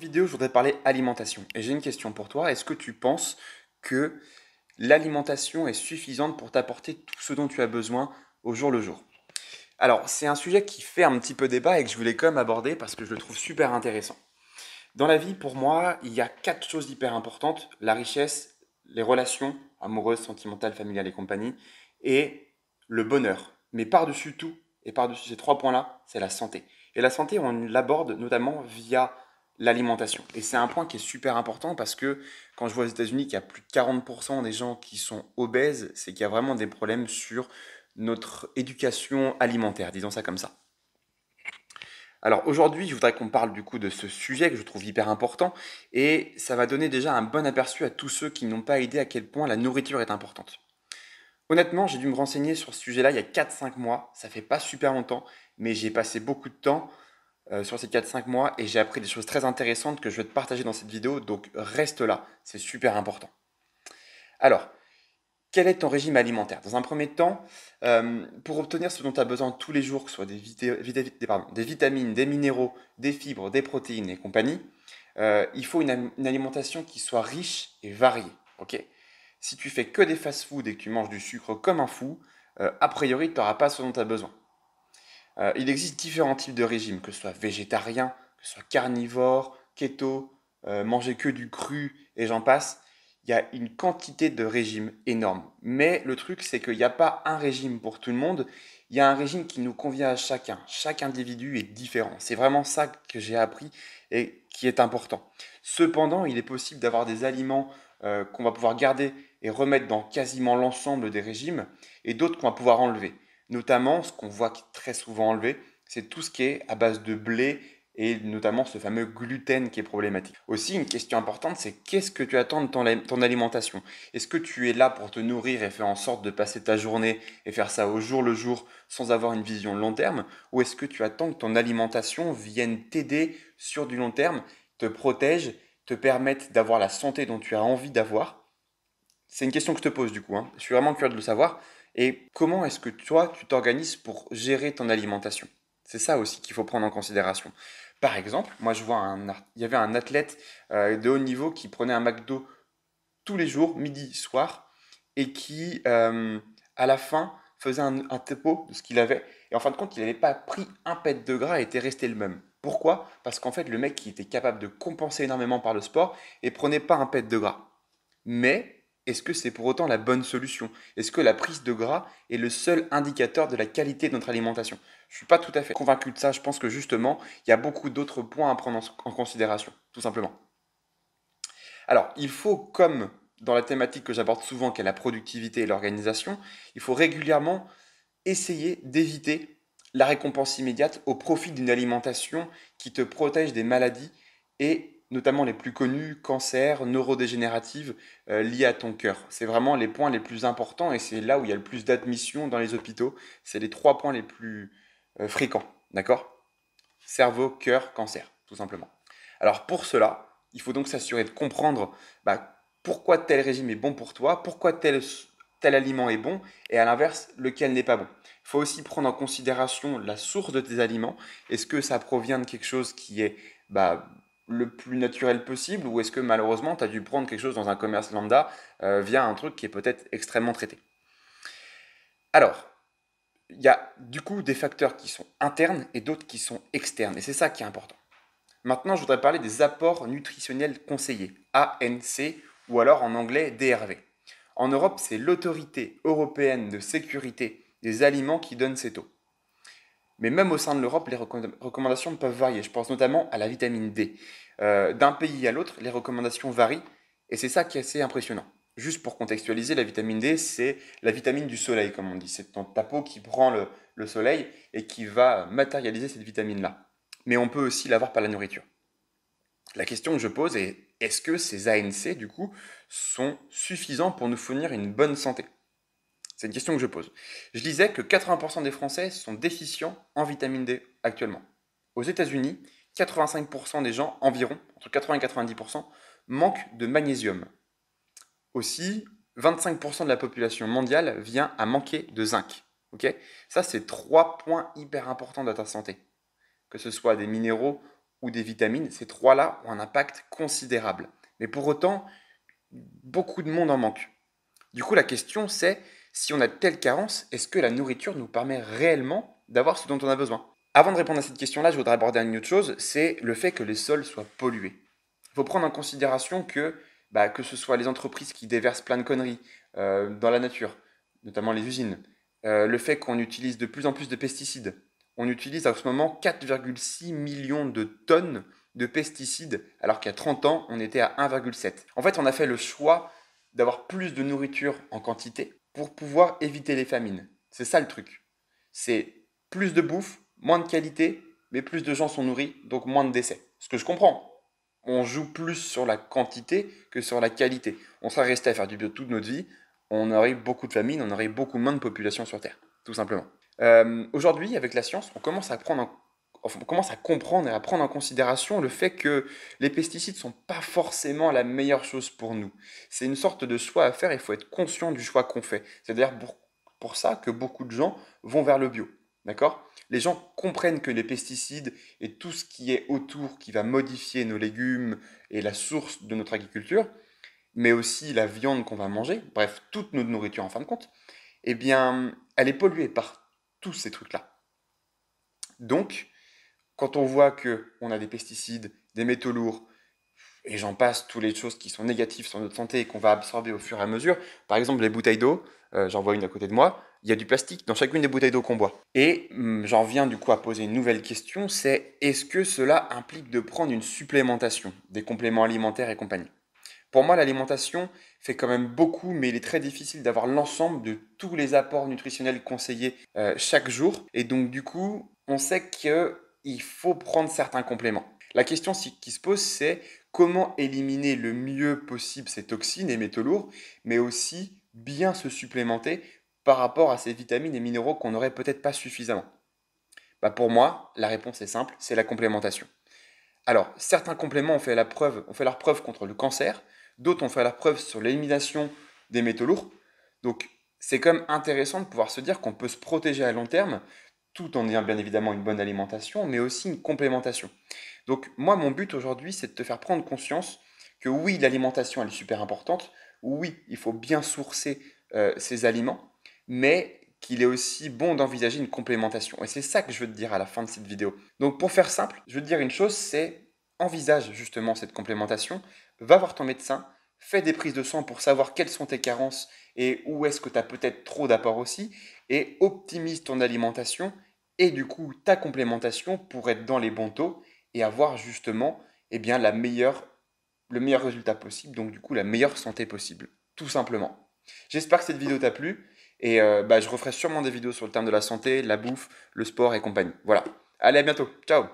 vidéo, je voudrais parler alimentation. Et j'ai une question pour toi. Est-ce que tu penses que l'alimentation est suffisante pour t'apporter tout ce dont tu as besoin au jour le jour? Alors, c'est un sujet qui fait un petit peu débat et que je voulais quand même aborder parce que je le trouve super intéressant. Dans la vie, pour moi, il y a quatre choses hyper importantes: la richesse, les relations amoureuses, sentimentales, familiales et compagnie, et le bonheur. Mais par-dessus tout, et par-dessus ces trois points-là, c'est la santé. Et la santé, on l'aborde notamment via l'alimentation. Et c'est un point qui est super important parce que quand je vois aux États-Unis qu'il y a plus de 40% des gens qui sont obèses, c'est qu'il y a vraiment des problèmes sur notre éducation alimentaire, disons ça comme ça. Alors aujourd'hui, je voudrais qu'on parle du coup de ce sujet que je trouve hyper important et ça va donner déjà un bon aperçu à tous ceux qui n'ont pas idée à quel point la nourriture est importante. Honnêtement, j'ai dû me renseigner sur ce sujet-là il y a 4-5 mois, ça fait pas super longtemps, mais j'ai passé beaucoup de temps sur ces 4-5 mois et j'ai appris des choses très intéressantes que je vais te partager dans cette vidéo, donc reste là, c'est super important. Alors, quel est ton régime alimentaire? Dans un premier temps, pour obtenir ce dont tu as besoin tous les jours, que ce soit des vitamines, des minéraux, des fibres, des protéines et compagnie, il faut une alimentation qui soit riche et variée. Ok. Si tu fais que des fast-foods et que tu manges du sucre comme un fou, a priori, tu n'auras pas ce dont tu as besoin. Il existe différents types de régimes, que ce soit végétarien, que ce soit carnivore, keto, manger que du cru et j'en passe. Il y a une quantité de régimes énorme. Mais le truc, c'est qu'il n'y a pas un régime pour tout le monde. Il y a un régime qui nous convient à chacun. Chaque individu est différent. C'est vraiment ça que j'ai appris et qui est important. Cependant, il est possible d'avoir des aliments qu'on va pouvoir garder et remettre dans quasiment l'ensemble des régimes et d'autres qu'on va pouvoir enlever. Notamment, ce qu'on voit qui est très souvent enlevé, c'est tout ce qui est à base de blé et notamment ce fameux gluten qui est problématique. Aussi, une question importante, c'est qu'est-ce que tu attends de ton alimentation? Est-ce que tu es là pour te nourrir et faire en sorte de passer ta journée et faire ça au jour le jour sans avoir une vision long terme? Ou est-ce que tu attends que ton alimentation vienne t'aider sur du long terme, te protège, te permette d'avoir la santé dont tu as envie d'avoir? C'est une question que je te pose du coup, hein. Je suis vraiment curieux de le savoir. Et comment est-ce que toi, tu t'organises pour gérer ton alimentation? C'est ça aussi qu'il faut prendre en considération. Par exemple, moi je vois il y avait un athlète de haut niveau qui prenait un McDo tous les jours, midi, soir, et qui, à la fin, faisait un topo de ce qu'il avait. Et en fin de compte, il n'avait pas pris un pet de gras et était resté le même. Pourquoi? Parce qu'en fait, le mec, il était capable de compenser énormément par le sport et prenait pas un pet de gras. Mais est-ce que c'est pour autant la bonne solution? Est-ce que la prise de gras est le seul indicateur de la qualité de notre alimentation? Je ne suis pas tout à fait convaincu de ça. Je pense que justement, il y a beaucoup d'autres points à prendre en considération, tout simplement. Alors, il faut, comme dans la thématique que j'aborde souvent, qui est la productivité et l'organisation, il faut régulièrement essayer d'éviter la récompense immédiate au profit d'une alimentation qui te protège des maladies et notamment les plus connues, cancers, neurodégénératives liées à ton cœur. C'est vraiment les points les plus importants et c'est là où il y a le plus d'admissions dans les hôpitaux. C'est les trois points les plus fréquents, d'accord? Cerveau, cœur, cancer, tout simplement. Alors pour cela, il faut donc s'assurer de comprendre pourquoi tel régime est bon pour toi, pourquoi tel aliment est bon, et à l'inverse, lequel n'est pas bon. Il faut aussi prendre en considération la source de tes aliments. Est-ce que ça provient de quelque chose qui est le plus naturel possible, ou est-ce que malheureusement, tu as dû prendre quelque chose dans un commerce lambda via un truc qui est peut-être extrêmement traité? Alors, il y a du coup des facteurs qui sont internes et d'autres qui sont externes, et c'est ça qui est important. Maintenant, je voudrais parler des apports nutritionnels conseillés, ANC, ou alors en anglais DRV. En Europe, c'est l'autorité européenne de sécurité des aliments qui donne ces taux. Mais même au sein de l'Europe, les recommandations peuvent varier. Je pense notamment à la vitamine D. D'un pays à l'autre, les recommandations varient, et c'est ça qui est assez impressionnant. Juste pour contextualiser, la vitamine D, c'est la vitamine du soleil, comme on dit. C'est ta peau qui prend le soleil et qui va matérialiser cette vitamine-là. Mais on peut aussi l'avoir par la nourriture. La question que je pose est, est-ce que ces ANC, du coup, sont suffisants pour nous fournir une bonne santé? C'est une question que je pose. Je disais que 80% des Français sont déficients en vitamine D actuellement. Aux États-Unis, 85% des gens, environ, entre 80 et 90%, manquent de magnésium. Aussi, 25% de la population mondiale vient à manquer de zinc. Ok. Ça, c'est trois points hyper importants de ta santé. Que ce soit des minéraux ou des vitamines, ces trois-là ont un impact considérable. Mais pour autant, beaucoup de monde en manque. Du coup, la question c'est, si on a de telles carences, est-ce que la nourriture nous permet réellement d'avoir ce dont on a besoin? Avant de répondre à cette question-là, je voudrais aborder une autre chose, c'est le fait que les sols soient pollués. Il faut prendre en considération que ce soit les entreprises qui déversent plein de conneries dans la nature, notamment les usines, le fait qu'on utilise de plus en plus de pesticides. On utilise en ce moment 4,6 millions de tonnes de pesticides, alors qu'il y a 30 ans, on était à 1,7. En fait, on a fait le choix d'avoir plus de nourriture en quantité pour pouvoir éviter les famines. C'est ça le truc. C'est plus de bouffe, moins de qualité, mais plus de gens sont nourris, donc moins de décès. Ce que je comprends. On joue plus sur la quantité que sur la qualité. On serait resté à faire du bio toute notre vie, on aurait beaucoup de famine, on aurait beaucoup moins de population sur Terre, tout simplement. Aujourd'hui, avec la science, on commence à comprendre et à prendre en considération le fait que les pesticides ne sont pas forcément la meilleure chose pour nous. C'est une sorte de choix à faire, il faut être conscient du choix qu'on fait. C'est d'ailleurs pour ça que beaucoup de gens vont vers le bio. D'accord? Les gens comprennent que les pesticides et tout ce qui est autour, qui va modifier nos légumes et la source de notre agriculture, mais aussi la viande qu'on va manger, bref, toute notre nourriture en fin de compte, eh bien, elle est polluée par tous ces trucs-là. Donc, quand on voit qu'on a des pesticides, des métaux lourds, et j'en passe, toutes les choses qui sont négatives sur notre santé et qu'on va absorber au fur et à mesure, par exemple les bouteilles d'eau, j'en vois une à côté de moi, il y a du plastique dans chacune des bouteilles d'eau qu'on boit. Et j'en viens du coup à poser une nouvelle question, c'est est-ce que cela implique de prendre une supplémentation, des compléments alimentaires et compagnie? Pour moi, l'alimentation fait quand même beaucoup, mais il est très difficile d'avoir l'ensemble de tous les apports nutritionnels conseillés chaque jour. Et donc, du coup, on sait qu'il faut prendre certains compléments. La question qui se pose, c'est comment éliminer le mieux possible ces toxines et métaux lourds, mais aussi bien se supplémenter par rapport à ces vitamines et minéraux qu'on n'aurait peut-être pas suffisamment. Pour moi, la réponse est simple, c'est la complémentation. Alors, certains compléments ont fait leur preuve contre le cancer, d'autres ont fait leur preuve sur l'élimination des métaux lourds. Donc, c'est quand même intéressant de pouvoir se dire qu'on peut se protéger à long terme, tout en ayant bien évidemment une bonne alimentation, mais aussi une complémentation. Donc, moi, mon but aujourd'hui, c'est de te faire prendre conscience que oui, l'alimentation, elle est super importante, oui, il faut bien sourcer ces aliments, mais qu'il est aussi bon d'envisager une complémentation. Et c'est ça que je veux te dire à la fin de cette vidéo. Donc pour faire simple, je veux te dire une chose, c'est envisage justement cette complémentation, va voir ton médecin, fais des prises de sang pour savoir quelles sont tes carences et où est-ce que tu as peut-être trop d'apport aussi, et optimise ton alimentation et du coup ta complémentation pour être dans les bons taux et avoir justement eh bien, le meilleur résultat possible, donc du coup la meilleure santé possible, tout simplement. J'espère que cette vidéo t'a plu et je referai sûrement des vidéos sur le thème de la santé, la bouffe, le sport et compagnie. Voilà. Allez, à bientôt. Ciao.